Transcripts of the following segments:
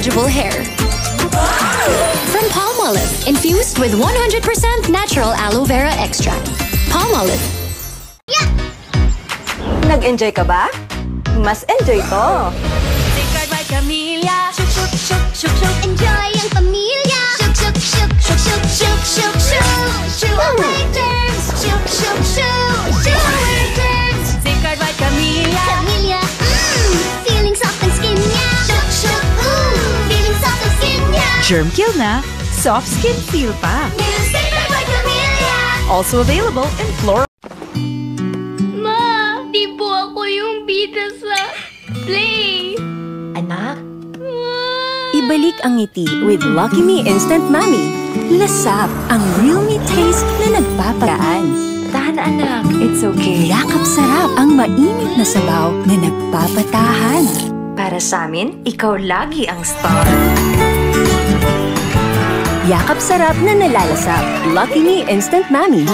manageable hair. From Palmolive, infused with 100% natural aloe vera extract. Palmolive. Nag-enjoy ka ba? Mas enjoy to. Safeguard by Camellia. Shuk, shuk, shuk, shuk, shuk. Enjoy ang pamilya. Shuk, shuk, shuk, shuk, shuk, shuk, shuk, shuk. Shuk away germs. Shuk, shuk, shuk, shuk away germs. Safeguard by Camellia. Camellia, feeling soft ang skin niya. Shuk, shuk, feeling soft ang skin niya. Germ kill na, soft skin feel pa. New Safeguard by Camellia. Also available in Flora. Ma, di po ako yung bida sa play. Anak, Ibalik ang ngiti with Lucky Me Instant Mommy. Lasap ang real me taste na nagpaparaan. tahan anak, it's okay. Yakap sarap ang mainit na sabaw na nagpapatahan. Para sa amin, ikaw lagi ang star. Yakap sarap na nalalasap. Lucky Me Instant Mommy.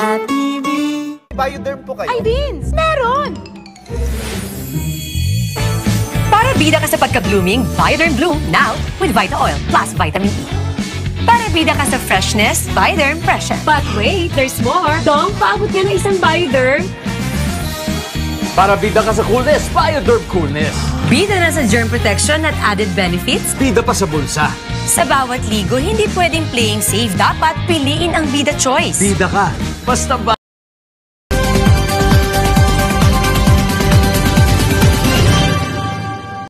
Bioderm po kayo. Ay, Vince! Meron! Para bida ka sa pagka-blooming, Bioderm Bloom now with Vita Oil plus Vitamin E. Para bida ka sa freshness, Bioderm Freshen. But wait, there's more! Dong, paabot nga ng isang Bioderm. Para bida ka sa coolness, Bioderm Coolness. Bida na sa germ protection at added benefits. Bida pa sa bulsa. Sa bawat ligo, hindi pwedeng playing safe. Dapat piliin ang bida choice. Bida ka, basta